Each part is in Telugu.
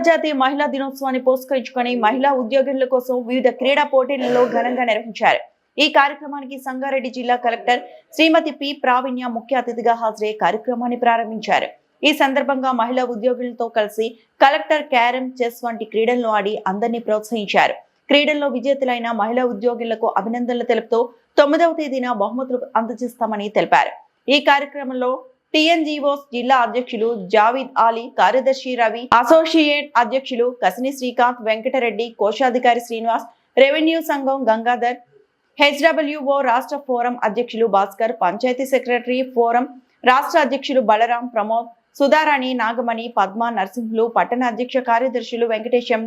అంతర్జాతీయ మహిళా దినోత్సవాన్ని పురస్కరించుకొని మహిళా ఉద్యోగుల కోసం వివిధ క్రీడా పోటీలలో ఘనంగా నిర్వహించారు. ఈ కార్యక్రమానికి సంగారెడ్డి జిల్లా కలెక్టర్ శ్రీమతి పి ప్రావీణ్య ముఖ్య అతిథిగా హాజరై కార్యక్రమాన్ని ప్రారంభించారు. ఈ సందర్భంగా మహిళా ఉద్యోగులతో కలిసి కలెక్టర్ క్యారమ్, చెస్ వంటి క్రీడలను ఆడి అందరినీ ప్రోత్సహించారు. క్రీడల్లో విజేతలైన మహిళా ఉద్యోగులకు అభినందనలు తెలుపుతూ 9వ తేదీన బహుమతులు అందజేస్తామని తెలిపారు. ఈ కార్యక్రమంలో టీఎన్జీఓస్ జిల్లా అధ్యక్షులు జావీద్ అలీ, కార్యదర్శి రవి, అసోసియేట్ అధ్యక్షులు కసిని శ్రీకాంత్, వెంకటరెడ్డి, కోశాధికారి శ్రీనివాస్, రెవెన్యూ సంఘం గంగాధర్, హెచ్డబ్ల్యూఓ రాష్ట్ర ఫోరం అధ్యక్షులు భాస్కర్, పంచాయతీ సెక్రటరీ ఫోరం రాష్ట్ర అధ్యక్షులు బలరాం, ప్రమోద్, సుధారాణి, నాగమణి, పద్మ, నరసింహులు, పట్టణ అధ్యక్ష కార్యదర్శులు వెంకటేశం,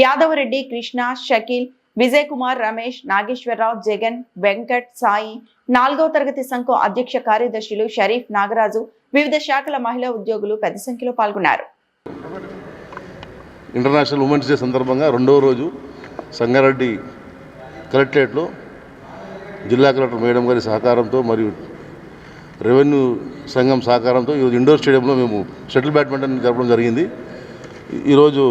యాదవరెడ్డి, కృష్ణ, షకీల్, విజయ్ కుమార్, రమేష్, నాగేశ్వరరావు, జగన్, వెంకట్, సాయి, 4వ తరగతి సంఘం అధ్యక్ష కార్యదర్శులు షరీఫ్, నాగరాజు, వివిధ శాఖల మహిళా ఉద్యోగులు పెద్ద సంఖ్యలో పాల్గొన్నారు. ఇంటర్నేషనల్ ఉమెన్స్ డే సందర్భంగా 2వ రోజు సంగారెడ్డి కలెక్టరేట్లో జిల్లా కలెక్టర్ మేడం గారి సహకారంతో మరియు రెవెన్యూ సంఘం సహకారంతో ఈరోజు ఇండోర్ స్టేడియంలో మేము షటిల్ బ్యాడ్మింటన్ జరపడం జరిగింది. ఈరోజు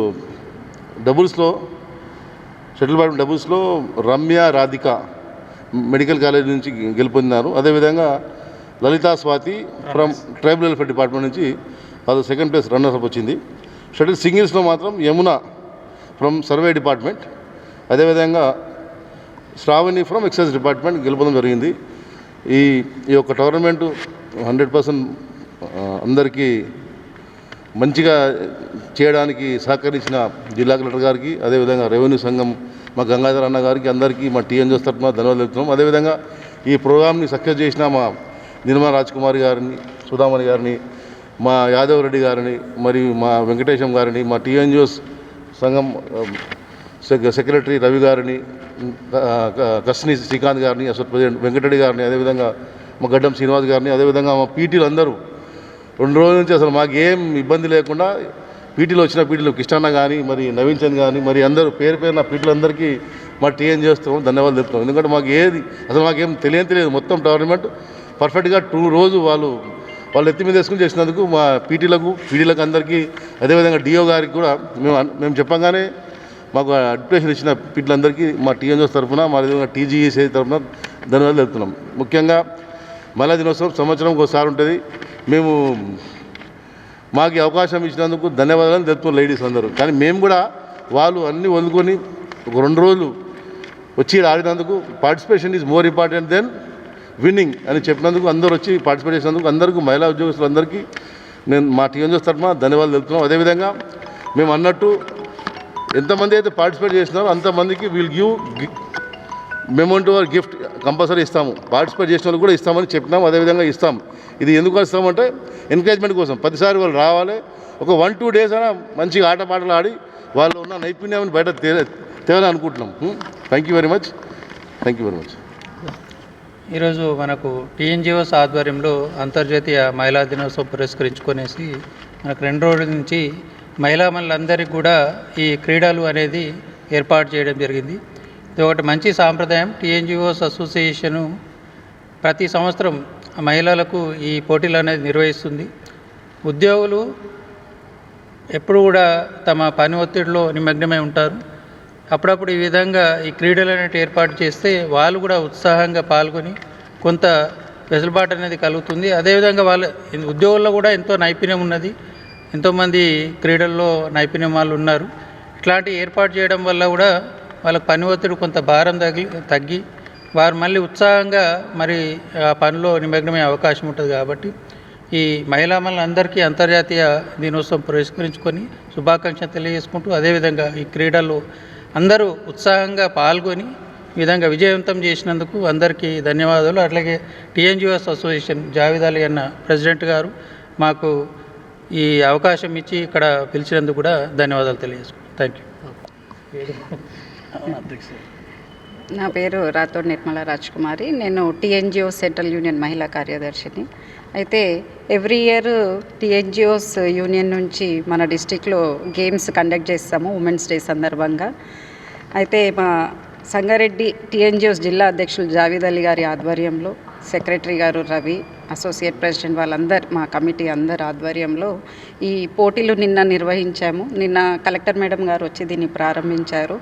షటిల్ బ్యాడ్మింటన్ డబుల్స్లో రమ్య, రాధిక మెడికల్ కాలేజ్ నుంచి గెలుపొందినారు. అదేవిధంగా Lalitha Swathi from tribal welfare department నుంచి అది 2nd ప్లేస్ రన్నర్స్ అప్ వచ్చింది. షటిల్ సింగిల్స్లో మాత్రం యమున ఫ్రమ్ సర్వే డిపార్ట్మెంట్, అదేవిధంగా శ్రావణి ఫ్రమ్ ఎక్సైజ్ డిపార్ట్మెంట్ గెలుపొందడం జరిగింది. ఈ యొక్క టోర్నమెంటు 100% అందరికీ మంచిగా చేయడానికి సహకరించిన జిల్లా కలెక్టర్ గారికి, అదేవిధంగా రెవెన్యూ సంఘం మా గంగాధర్ అన్న గారికి, అందరికీ మా టీఎన్జీఓస్ తరఫున ధన్యవాదాలు చెప్తున్నాం. అదేవిధంగా ఈ ప్రోగ్రామ్ని సక్సెస్ చేసిన మా నిర్మలా రాజ్కుమారి గారిని, సుధామణి గారిని, మా యాదవ్ రెడ్డి గారిని, మరియు మా వెంకటేశం గారిని, మా టీఎన్జీఓస్ సంఘం సెక్రటరీ రవి గారిని, కసిని శ్రీకాంత్ గారిని, అసోసియేట్ ప్రెసిడెంట్ వెంకటరెడ్డి గారిని, అదేవిధంగా మా గడ్డం శ్రీనివాస్ గారిని, అదేవిధంగా మా పీటీలు అందరూ 2 రోజుల నుంచి అసలు మాకు ఏం ఇబ్బంది లేకుండా పీటీలు కృష్ణన్న కానీ, మరి నవీన్ చంద్ కానీ, మరి అందరూ పేరున పీటీలందరికీ మా టీఎన్జీఓస్తాం ధన్యవాదాలు చెప్తాం. ఎందుకంటే మాకేం తెలియదు. మొత్తం టోర్నమెంట్ పర్ఫెక్ట్గా 2 రోజు వాళ్ళు ఎత్తి మీద వేసుకుని చేసినందుకు మా పీటీలకు అందరికీ, అదేవిధంగా డిఓ గారికి కూడా మేము చెప్పగానే మాకు అడ్మిషన్ ఇచ్చిన పీటీలందరికీ మా టీఎన్జీఓస్ తరఫున, మా విధంగా టీజీఈసీ తరఫున ధన్యవాదాలు చెప్తున్నాం. ముఖ్యంగా మహిళా దినోత్సవం సంవత్సరంకి ఒకసారి ఉంటుంది. మాకు అవకాశం ఇచ్చినందుకు ధన్యవాదాలు తెలుపుతున్నాం లేడీస్ అందరూ. కానీ మేము కూడా వాళ్ళు అన్నీ వదులుకొని ఒక 2 రోజులు వచ్చి ఆడినందుకు participation is more important than winning అని చెప్పినందుకు, అందరూ వచ్చి పార్టిసిపేట్ చేసినందుకు అందరికీ మహిళా ఉద్యోగస్తులందరికీ నేను మా టీఎన్జీఓస్ తరఫున ధన్యవాదాలు తెలుపుతున్నాం. అదేవిధంగా మేము అన్నట్టు ఎంతమంది అయితే పార్టిసిపేట్ చేసినారో అంతమందికి we'll give memento or gift compulsory ఇస్తాము. పార్టిసిపేట్ చేసిన వాళ్ళు కూడా ఇస్తామని చెప్పినాము, అదేవిధంగా ఇస్తాం. ఇది ఎందుకు ఇస్తామంటే ఎంకరేజ్మెంట్ కోసం. ప్రతిసారి వాళ్ళు రావాలి, ఒక 1-2 డేస్ అయినా మంచిగా ఆటపాటలు ఆడి వాళ్ళు ఉన్న నైపుణ్యాన్ని బయట తేవాలని అనుకుంటున్నాం. Thank you very much. ఈరోజు మనకు టీఎన్జీఓస్ ఆధ్వర్యంలో అంతర్జాతీయ మహిళా దినోత్సవం పురస్కరించుకొనేసి మనకు 2 రోజుల నుంచి మహిళలందరికీ కూడా ఈ క్రీడలు అనేది ఏర్పాటు చేయడం జరిగింది. ఇది ఒకటి మంచి సాంప్రదాయం. టీఎన్జీఓస్ అసోసియేషను ప్రతి సంవత్సరం మహిళలకు ఈ పోటీలు అనేది నిర్వహిస్తుంది. ఉద్యోగులు ఎప్పుడు కూడా తమ పని ఒత్తిడిలో నిమగ్నమై ఉంటారు. అప్పుడప్పుడు ఈ విధంగా ఈ క్రీడలు అనేవి ఏర్పాటు చేస్తే వాళ్ళు కూడా ఉత్సాహంగా పాల్గొని కొంత వెసులుబాటు అనేది కలుగుతుంది. అదేవిధంగా వాళ్ళ ఉద్యోగుల్లో కూడా ఎంతో నైపుణ్యం ఉన్నది, ఎంతోమంది క్రీడల్లో నైపుణ్యం వాళ్ళు ఉన్నారు. ఇట్లాంటి ఏర్పాటు చేయడం వల్ల కూడా వాళ్ళకి పని ఒత్తిడి కొంత భారం తగ్గి వారు మళ్ళీ ఉత్సాహంగా మరి ఆ పనిలో నిమగ్నమయ్యే అవకాశం ఉంటుంది. కాబట్టి ఈ మహిళలందరికీ అంతర్జాతీయ దినోత్సవం పురస్కరించుకొని శుభాకాంక్షలు తెలియజేసుకుంటూ, అదేవిధంగా ఈ క్రీడల్లో అందరూ ఉత్సాహంగా పాల్గొని ఈ విధంగా విజయవంతం చేసినందుకు అందరికీ ధన్యవాదాలు. అట్లాగే టీఎన్జీఓస్ అసోసియేషన్ జావీద్ అలీ అన్న ప్రెసిడెంట్ గారు మాకు ఈ అవకాశం ఇచ్చి ఇక్కడ పిలిచినందుకు కూడా ధన్యవాదాలు తెలియజేసుకుంటాం. Thank you. నా పేరు రాథోడ్ నిర్మలా రాజ్కుమారి. నేను టీఎన్జిఓ సెంట్రల్ యూనియన్ మహిళా కార్యదర్శిని. అయితే ఎవ్రీ ఇయర్ టీఎన్జిఓస్ యూనియన్ నుంచి మన డిస్టిక్లో గేమ్స్ కండక్ట్ చేస్తాము ఉమెన్స్ డే సందర్భంగా. అయితే మా సంగారెడ్డి టీఎన్జిఓస్ జిల్లా అధ్యక్షులు జావీద్ అలీ గారి ఆధ్వర్యంలో సెక్రటరీ గారు రవి, అసోసియేట్ ప్రెసిడెంట్ వాళ్ళందరు మా కమిటీ అందరి ఆధ్వర్యంలో ఈ పోటీలు నిన్న నిర్వహించాము. నిన్న కలెక్టర్ మేడం గారు వచ్చి దీన్ని ప్రారంభించారు.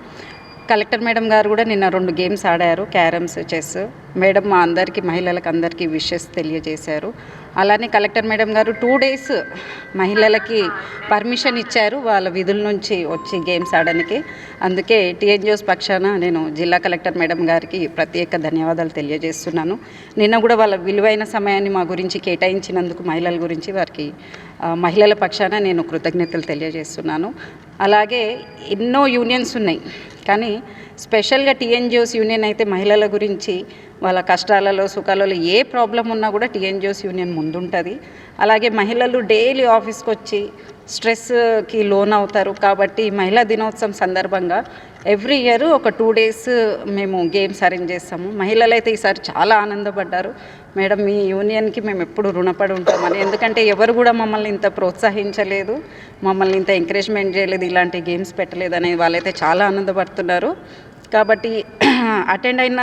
కలెక్టర్ మేడం గారు కూడా నిన్న 2 గేమ్స్ ఆడారు, క్యారమ్స్, చెస్. మేడం మా అందరికీ మహిళలకు అందరికీ విషెస్ తెలియజేశారు. అలానే కలెక్టర్ మేడం గారు 2 days మహిళలకి పర్మిషన్ ఇచ్చారు వాళ్ళ విధుల నుంచి వచ్చి గేమ్స్ ఆడడానికి. అందుకే టీఎన్జిఓస్ పక్షాన నేను జిల్లా కలెక్టర్ మేడం గారికి ప్రత్యేక ధన్యవాదాలు తెలియజేస్తున్నాను. నిన్న కూడా వాళ్ళ విలువైన సమయాన్ని మా గురించి కేటాయించినందుకు మహిళల గురించి వారికి మహిళల పక్షాన నేను కృతజ్ఞతలు తెలియజేస్తున్నాను. అలాగే ఎన్నో యూనియన్స్ ఉన్నాయి, కానీ స్పెషల్గా టీఎన్జిఓస్ యూనియన్ అయితే మహిళల గురించి వాళ్ళ కష్టాలలో సుఖాలలో ఏ ప్రాబ్లం ఉన్నా కూడా టీఎన్జిఓస్ యూనియన్ ముందుంటుంది. అలాగే మహిళలు డైలీ ఆఫీస్కి వచ్చి స్ట్రెస్కి లోన్ అవుతారు. కాబట్టి మహిళా దినోత్సవం సందర్భంగా ఎవ్రీ ఇయర్ ఒక 2 days మేము గేమ్స్ అరేంజ్ చేస్తాము. మహిళలు అయితే ఈసారి చాలా ఆనందపడ్డారు. మేడం మీ యూనియన్కి మేము ఎప్పుడు రుణపడి ఉంటామని, ఎందుకంటే ఎవరు కూడా మమ్మల్ని ఇంత ప్రోత్సహించలేదు, మమ్మల్ని ఇంత ఎంకరేజ్మెంట్ చేయలేదు, ఇలాంటి గేమ్స్ పెట్టలేదు అని వాళ్ళైతే చాలా ఆనందపడుతున్నారు. కాబట్టి అటెండ్ అయిన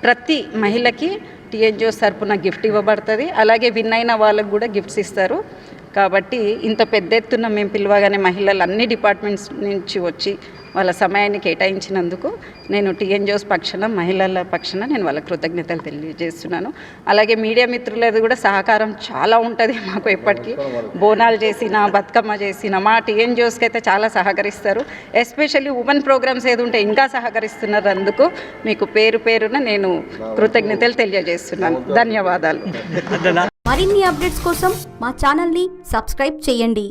ప్రతి మహిళకి టీఎన్జిఓస్ తరపున గిఫ్ట్ ఇవ్వబడుతుంది. అలాగే విన్ అయిన వాళ్ళకు కూడా గిఫ్ట్స్ ఇస్తారు. కాబట్టి ఇంత పెద్ద ఎత్తున మేము పిలవగానే మహిళలు అన్ని డిపార్ట్మెంట్స్ నుంచి వచ్చి వాళ్ళ సమయాన్ని కేటాయించినందుకు నేను టీఎన్జిఓస్ పక్షాన మహిళల పక్షాన నేను వాళ్ళ కృతజ్ఞతలు తెలియజేస్తున్నాను. అలాగే మీడియా మిత్రులది కూడా సహకారం చాలా ఉంటుంది మాకు. ఎప్పటికీ బోనాలు చేసినా బతుకమ్మ చేసినా మా టీఎన్జిఓస్కి అయితే చాలా సహకరిస్తారు. ఎస్పెషల్లీ ఉమెన్ ప్రోగ్రామ్స్ ఏది ఉంటే ఇంకా సహకరిస్తున్నారు. అందుకు మీకు పేరు పేరున నేను కృతజ్ఞతలు తెలియజేస్తున్నాను. ధన్యవాదాలు. మరిన్ని అప్డేట్స్ కోసం మా ఛానల్ని సబ్స్క్రైబ్ చేయండి.